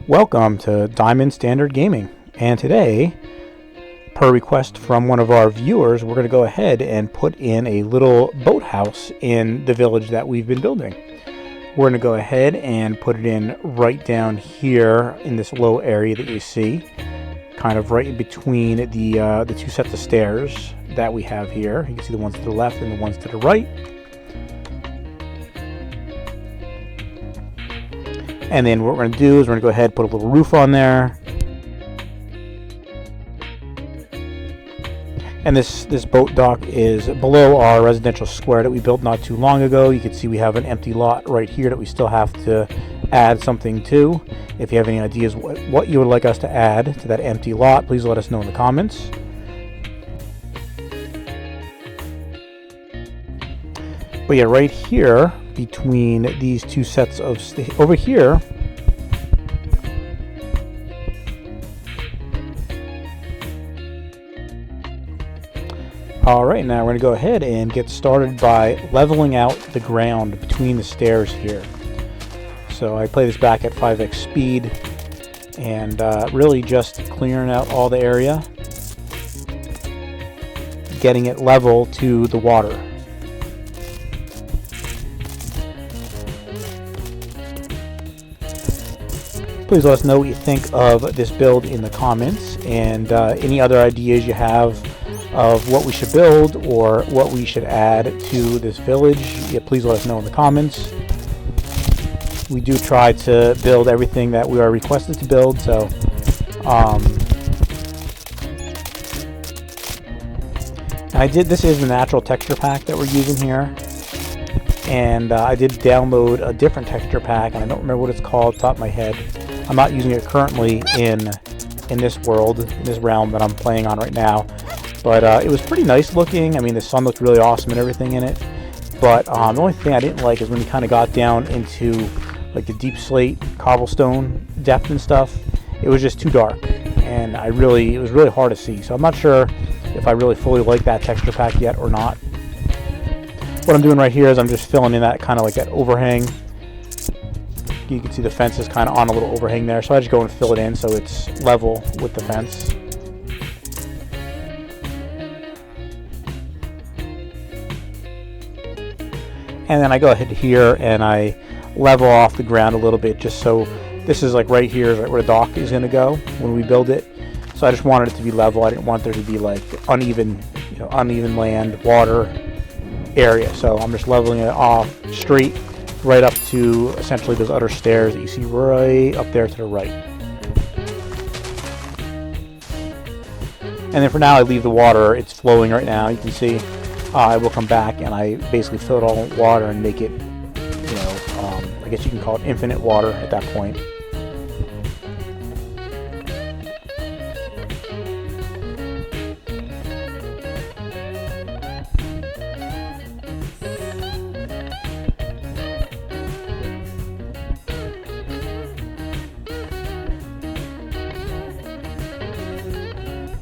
Welcome to Diamond.Standard.Gaming, and today, per request from one of our viewers, we're going to go ahead and put in a little boathouse in the village that we've been building. We're going to go ahead and put it in right down here in this low area that you see, kind of right in between the two sets of stairs that we have here. You can see the ones to the left and the ones to the right. And then what we're going to do is we're going to go ahead and put a little roof on there. And this boat dock is below our residential square that we built not too long ago. You can see we have an empty lot right here that we still have to add something to. If you have any ideas what you would like us to add to that empty lot, please let us know in the comments. But yeah, right here, between these two sets of over here, alright, now we're going to go ahead and get started by leveling out the ground between the stairs here. So I play this back at 5x speed and really just clearing out all the area, getting it level to the water. Please let us know what you think of this build in the comments, and any other ideas you have of what we should build or what we should add to this village. Yeah, please let us know in the comments. We do try to build everything that we are requested to build, so this is the natural texture pack that we're using here. And I did download a different texture pack, and I don't remember what it's called off the top of my head. I'm not using it currently in this world, in this realm that I'm playing on right now. But it was pretty nice looking. I mean, the sun looked really awesome and everything in it. But the only thing I didn't like is when you kind of got down into like the deep slate, cobblestone depth and stuff. It was just too dark, and it was really hard to see. So I'm not sure if I really fully like that texture pack yet or not. What I'm doing right here is I'm just filling in that kind of like that overhang. You can see the fence is kind of on a little overhang there, so I just go and fill it in so it's level with the fence. And then I go ahead here and I level off the ground a little bit, just so this is like right here is right where the dock is going to go when we build it. So I just wanted it to be level. I didn't want there to be like uneven land, water area. So I'm just leveling it off straight right up to essentially those other stairs that you see right up there to the right. And then for now I leave the water, it's flowing right now, you can see. I will come back and I basically fill it all with water and make it, I guess you can call it infinite water at that point.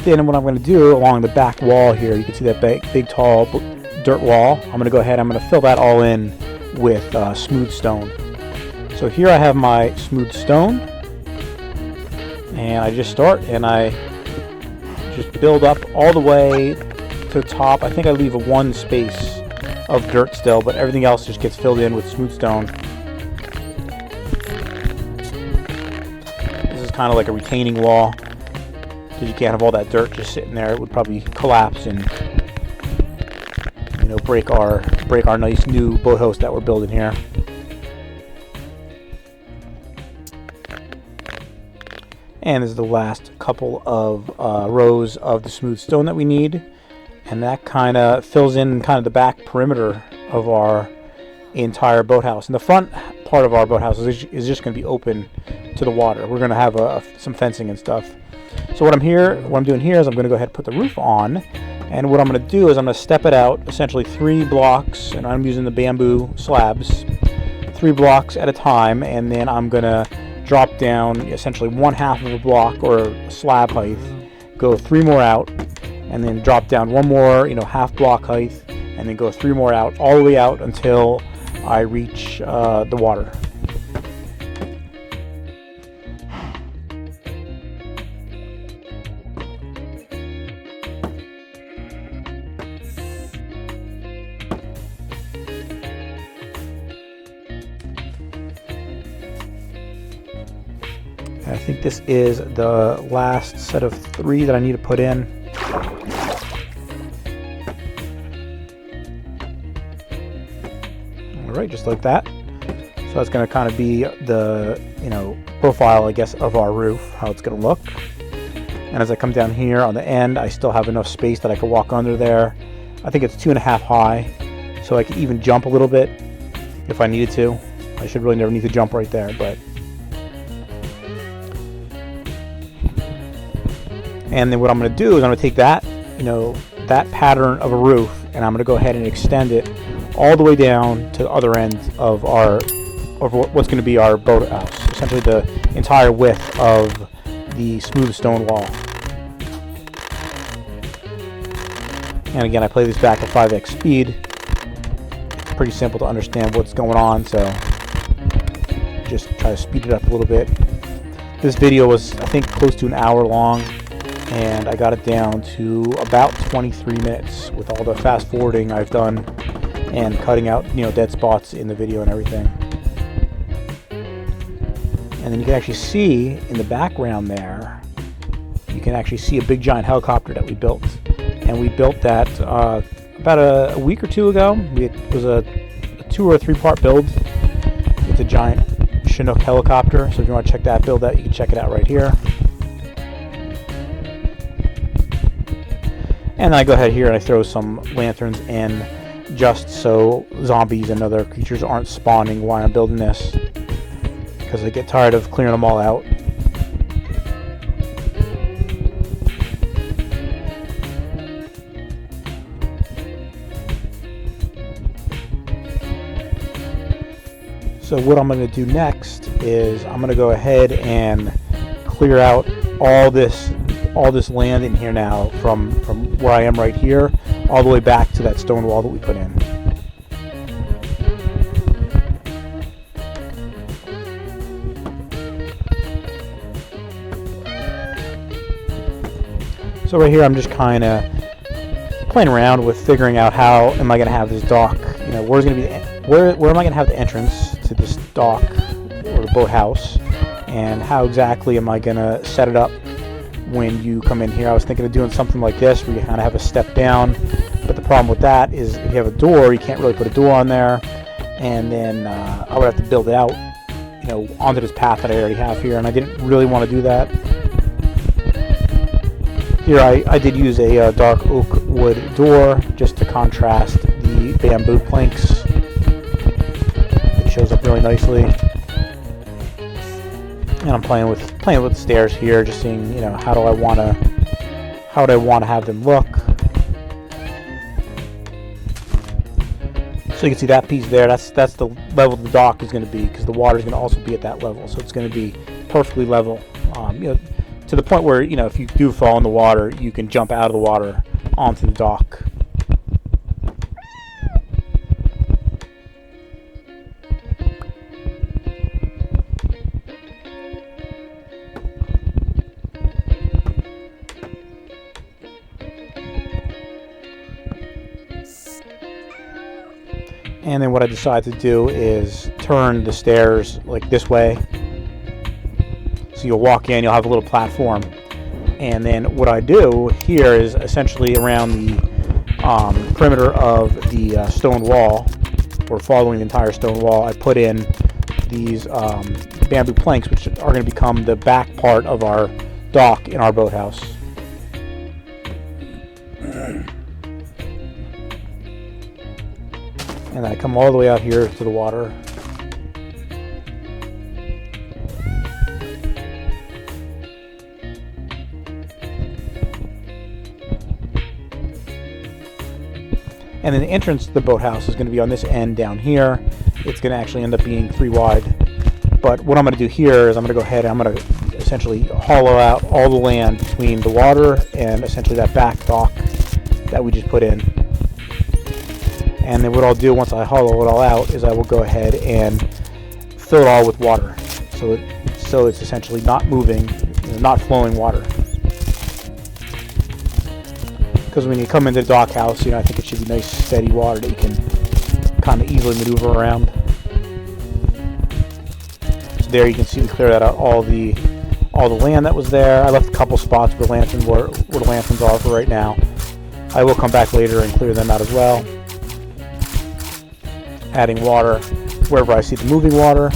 Then what I'm going to do along the back wall here, you can see that big tall dirt wall. I'm going to go ahead, I'm going to fill that all in with smooth stone. So here I have my smooth stone, and I just start and I just build up all the way to the top. I think I leave one space of dirt still, but everything else just gets filled in with smooth stone. This is kind of like a retaining wall, because you can't have all that dirt just sitting there. It would probably collapse and break our nice new boathouse that we're building here. And this is the last couple of rows of the smooth stone that we need, and that kind of fills in kind of the back perimeter of our entire boathouse. And the front part of our boathouse is just going to be open to the water. We're going to have some fencing and stuff. So what I'm doing here is I'm going to go ahead and put the roof on, and what I'm going to do is I'm going to step it out essentially 3 blocks, and I'm using the bamboo slabs, 3 blocks at a time, and then I'm going to drop down essentially 1/2 of a block or slab height, go 3 more out, and then drop down 1 more, half block height, and then go 3 more out, all the way out until I reach the water. I think this is the last set of 3 that I need to put in. Alright, just like that. So that's going to kind of be the, profile, I guess, of our roof, how it's going to look. And as I come down here on the end, I still have enough space that I can walk under there. I think it's 2.5 high, so I can even jump a little bit if I needed to. I should really never need to jump right there, but... And then what I'm going to do is I'm going to take that, that pattern of a roof, and I'm going to go ahead and extend it all the way down to the other end of what's going to be our boathouse. Essentially the entire width of the smooth stone wall. And again, I play this back at 5x speed. It's pretty simple to understand what's going on, so just try to speed it up a little bit. This video was, I think, close to an hour long, and I got it down to about 23 minutes with all the fast forwarding I've done and cutting out, dead spots in the video and everything. And then you can actually see in the background there, you can actually see a big giant helicopter that we built. And we built that about a week or 2 ago. It was a 2 or 3 part build. It's a giant Chinook helicopter. So if you want to check that build out, you can check it out right here. And then I go ahead here and I throw some lanterns in just so zombies and other creatures aren't spawning while I'm building this, because I get tired of clearing them all out. So what I'm going to do next is I'm going to go ahead and clear out all this land in here now from where I am right here all the way back to that stone wall that we put in. So right here I'm just kind of playing around with figuring out how am I going to have this dock, where's going to be where am I going to have the entrance to this dock or the boathouse, and how exactly am I going to set it up when you come in here. I was thinking of doing something like this where you kind of have a step down, but the problem with that is if you have a door, you can't really put a door on there, and then I would have to build it out, onto this path that I already have here, and I didn't really want to do that. Here I did use a dark oak wood door just to contrast the bamboo planks. It shows up really nicely. And I'm playing with the stairs here, just seeing, how would I want to have them look. So you can see that piece there. That's the level the dock is going to be, because the water is going to also be at that level. So it's going to be perfectly level. To the point where, if you do fall in the water, you can jump out of the water onto the dock. And then what I decided to do is turn the stairs like this way. So you'll walk in, you'll have a little platform. And then what I do here is essentially around the perimeter of the stone wall, or following the entire stone wall, I put in these bamboo planks, which are going to become the back part of our dock in our boathouse. And then I come all the way out here to the water. And then the entrance to the boathouse is going to be on this end down here. It's going to actually end up being 3 wide. But what I'm going to do here is I'm going to go ahead and I'm going to essentially hollow out all the land between the water and essentially that back dock that we just put in. And then what I'll do once I hollow it all out is I will go ahead and fill it all with water. So it's essentially not moving, not flowing water. Because when you come into the dock house, I think it should be nice steady water that you can kind of easily maneuver around. So there you can see we cleared out all the all the land that was there. I left a couple spots where the lanterns are for right now. I will come back later and clear them out as well. Adding water wherever I see the moving water.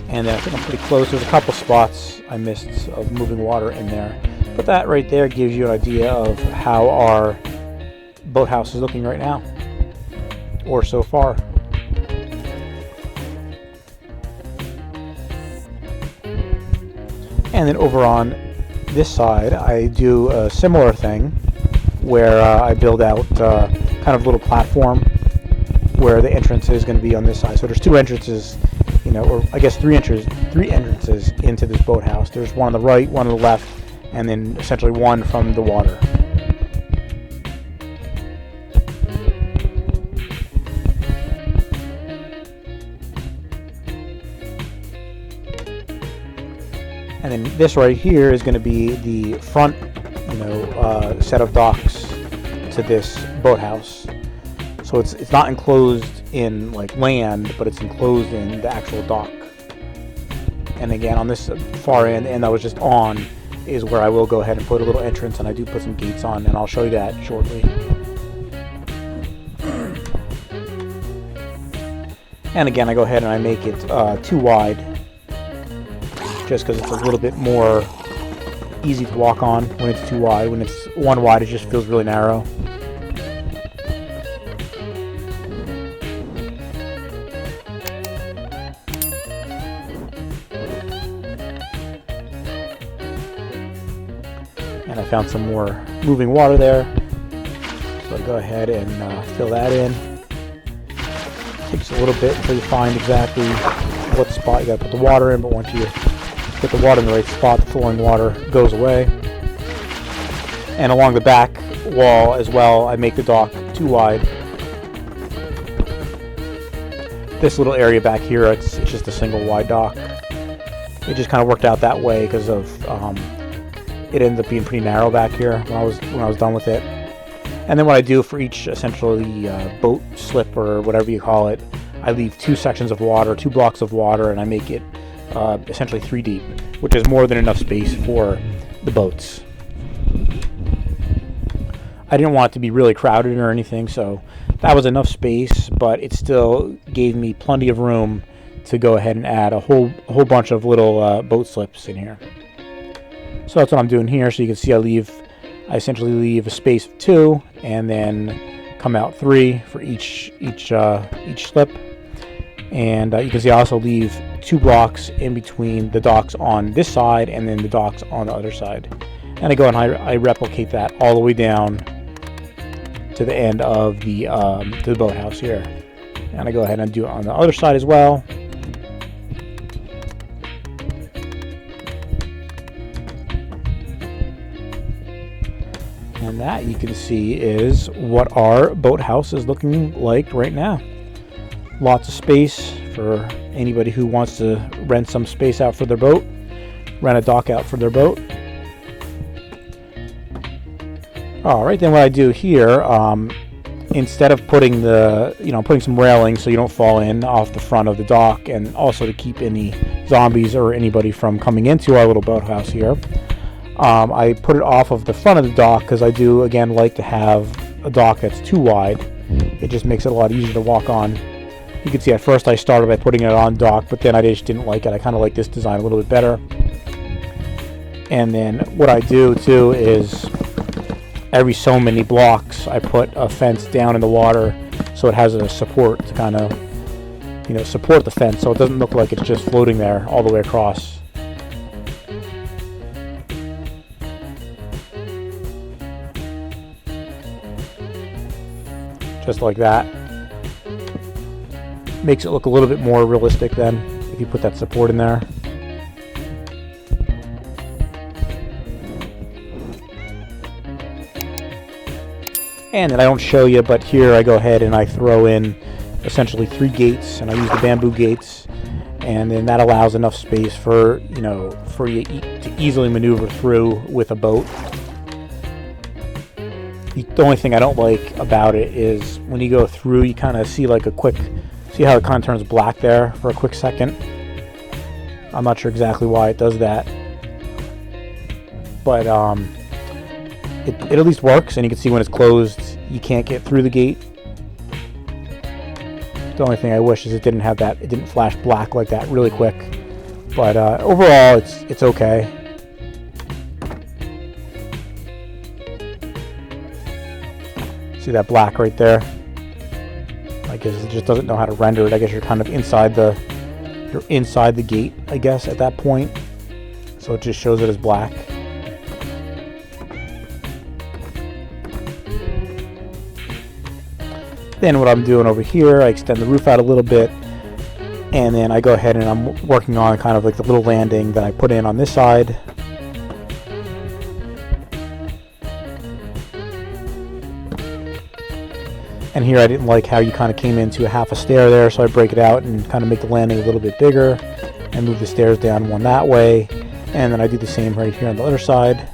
And then I think I'm pretty close. There's a couple spots I missed of moving water in there. But that right there gives you an idea of how our boathouse is looking right now, or so far. And then over on this side, I do a similar thing where I build out kind of a little platform where the entrance is going to be on this side. So there's two entrances, or I guess three entrances into this boathouse. There's one on the right, one on the left, and then essentially one from the water. And then this right here is going to be the front, set of docks to this boathouse. So it's not enclosed in like land, but it's enclosed in the actual dock. And again, on this far end I was just on, is where I will go ahead and put a little entrance, and I do put some gates on, and I'll show you that shortly. And again, I go ahead and I make it 2 wide, just because it's a little bit more easy to walk on when it's 2 wide. When it's 1 wide, it just feels really narrow. And I found some more moving water there, so I go ahead and fill that in. Takes a little bit until you find exactly what spot you gotta put the water in, but once you put the water in the right spot, the flowing water goes away. And along the back wall as well, I make the dock 2 wide. This little area back here, it's just a single wide dock. It just kind of worked out that way because of it ended up being pretty narrow back here when I was done with it. And then what I do for each essentially boat slip or whatever you call it, I leave 2 sections of water, 2 blocks of water, and I make it essentially 3 deep, which is more than enough space for the boats. I didn't want it to be really crowded or anything, so that was enough space, but it still gave me plenty of room to go ahead and add a whole bunch of little boat slips in here. So that's what I'm doing here. So you can see I essentially leave a space of 2, and then come out 3 for each slip. And you can see I also leave 2 blocks in between the docks on this side and then the docks on the other side. And I go and I replicate that all the way down to the end of the boathouse here. And I go ahead and do it on the other side as well. And that, you can see, is what our boathouse is looking like right now. Lots of space for anybody who wants to rent some space out for their boat, rent a dock out for their boat. Alright, then what I do here, instead of putting putting some railing so you don't fall in off the front of the dock, and also to keep any zombies or anybody from coming into our little boathouse here, I put it off of the front of the dock because I do, again, like to have a dock that's 2 wide. It just makes it a lot easier to walk on. You can see at first I started by putting it on dock, but then I just didn't like it. I kind of like this design a little bit better. And then what I do too is every so many blocks I put a fence down in the water so it has a support to kind of support the fence, so it doesn't look like it's just floating there all the way across. Just like that. Makes it look a little bit more realistic then, if you put that support in there. And then I don't show you, but here I go ahead and I throw in essentially 3 gates, and I use the bamboo gates, and then that allows enough space for you to easily maneuver through with a boat. The only thing I don't like about it is when you go through, you kind of see like a quick See how it kind of turns black there for a quick second? I'm not sure exactly why it does that, but it at least works, and you can see when it's closed you can't get through the gate. The only thing I wish is it didn't have that, it didn't flash black like that really quick, but overall it's okay. See that black right there? I guess it just doesn't know how to render it. I guess you're kind of inside the gate, I guess, at that point. So it just shows it as black. Then what I'm doing over here, I extend the roof out a little bit, and then I go ahead and I'm working on kind of like the little landing that I put in on this side. And here I didn't like how you kind of came into a half a stair there, so I break it out and kind of make the landing a little bit bigger and move the stairs down one that way. And then I do the same right here on the other side.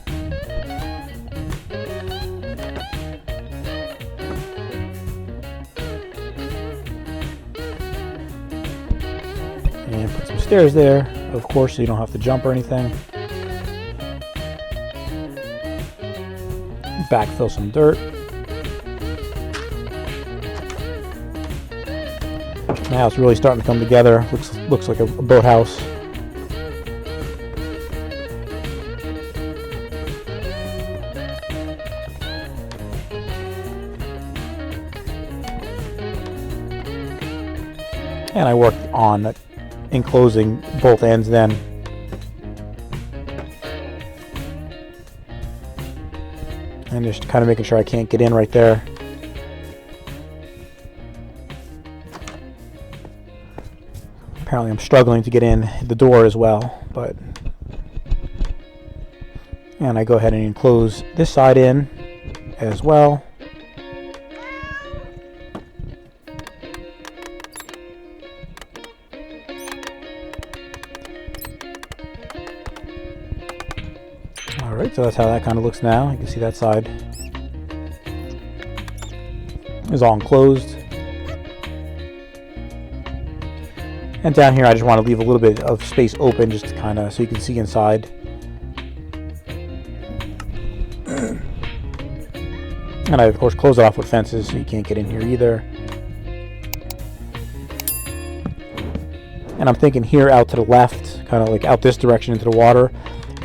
And put some stairs there, of course, so you don't have to jump or anything. Backfill some dirt. Now it's really starting to come together. Looks like a boathouse. And I worked on enclosing both ends then. And just kind of making sure I can't get in right there. Apparently I'm struggling to get in the door as well, but... And I go ahead and enclose this side in as well. Alright, so that's how that kind of looks now. You can see that side is all enclosed. And down here I just want to leave a little bit of space open just to kind of so you can see inside. And I of course close it off with fences so you can't get in here either. And I'm thinking here out to the left, kind of like out this direction into the water.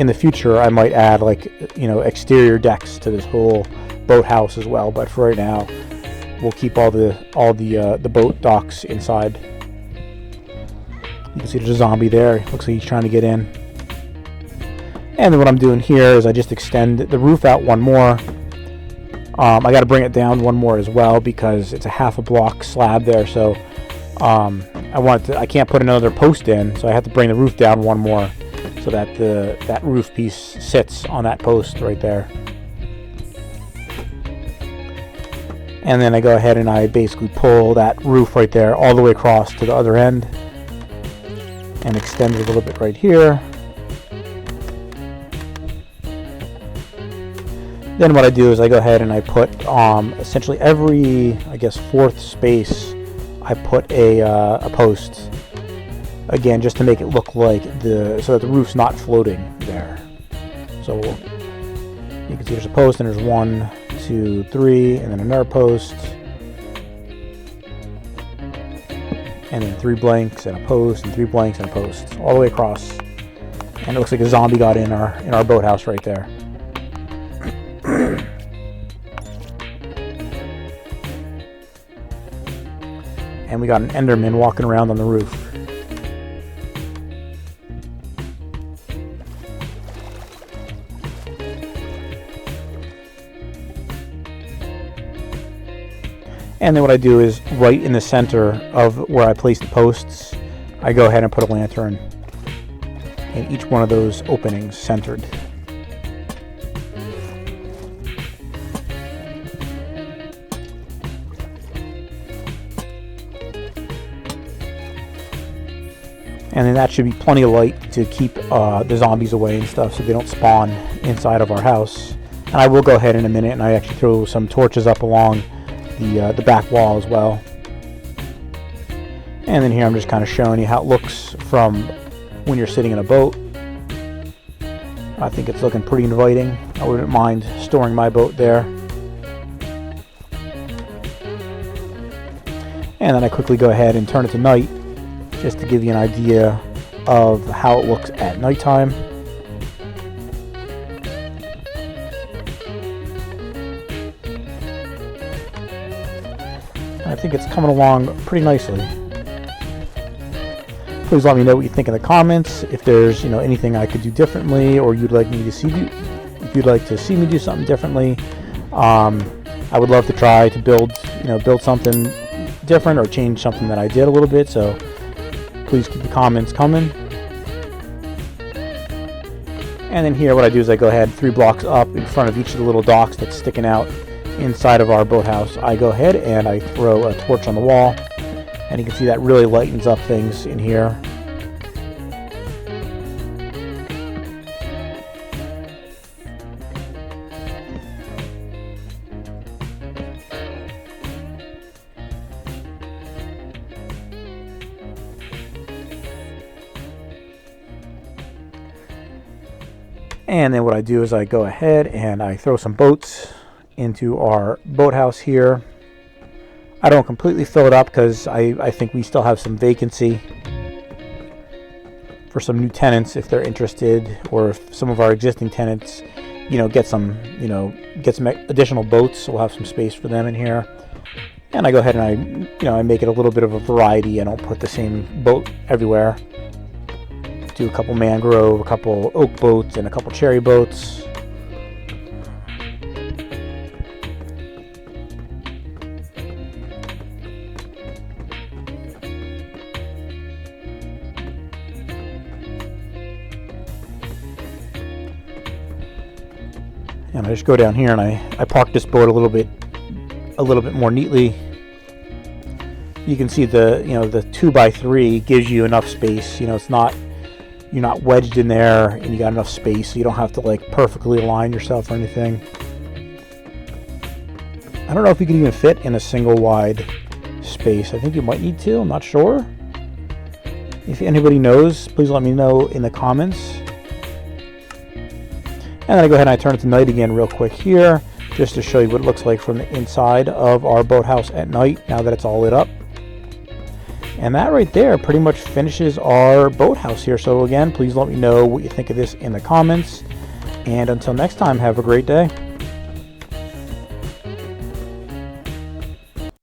In the future I might add like, you know, exterior decks to this whole boathouse as well, but for right now we'll keep all the boat docks inside. You can see there's a zombie there. Looks like he's trying to get in. And then what I'm doing here is I just extend the roof out one more. I got to bring it down one more as well because it's a half a block slab there. So I can't put another post in, so I have to bring the roof down one more so that that roof piece sits on that post right there. And then I go ahead and I basically pull that roof right there all the way across to the other end. And extend it a little bit right here. Then what I do is I go ahead and I put essentially every, I guess, fourth space I put a post, again just to make it look like so that the roof's not floating there. So you can see there's a post and there's 1, 2, 3, and then another post. And then 3 blanks and a post, and 3 blanks and a post, all the way across. And it looks like a zombie got in our boathouse right there. And we got an Enderman walking around on the roof. And then what I do is right in the center of where I place the posts, I go ahead and put a lantern in each one of those openings centered. And then that should be plenty of light to keep the zombies away and stuff so they don't spawn inside of our house. And I will go ahead in a minute and I actually throw some torches up along the back wall as well. And then here I'm just kind of showing you how it looks from when you're sitting in a boat. I think it's looking pretty inviting. I wouldn't mind storing my boat there. And then I quickly go ahead and turn it to night, just to give you an idea of how it looks at nighttime. I think it's coming along pretty nicely. Please let me know what you think in the comments. If there's anything I could do differently, or you'd like me to see, if you'd like to see me do something differently, I would love to try to build something different or change something that I did a little bit. So please keep the comments coming. And then here, what I do is I go ahead 3 blocks up in front of each of the little docks that's sticking out inside of our boathouse. I go ahead and I throw a torch on the wall, and you can see that really lightens up things in here. And then what I do is I go ahead and I throw some boats into our boathouse here. I don't completely fill it up because I think we still have some vacancy for some new tenants if they're interested, or if some of our existing tenants get some additional boats, so we'll have some space for them in here. And I go ahead and I make it a little bit of a variety. I don't put the same boat everywhere. Do a couple mangrove, a couple oak boats, and a couple cherry boats. And I just go down here and I park this boat a little bit more neatly. You can see the 2x3 gives you enough space. You're not wedged in there, and you got enough space, so you don't have to like perfectly align yourself or anything. I don't know if you can even fit in a single wide space. I think you might need to. I'm not sure. If anybody knows, please let me know in the comments. And then I go ahead and I turn it to night again real quick here, just to show you what it looks like from the inside of our boathouse at night, now that it's all lit up. And that right there pretty much finishes our boathouse here. So again, please let me know what you think of this in the comments. And until next time, have a great day.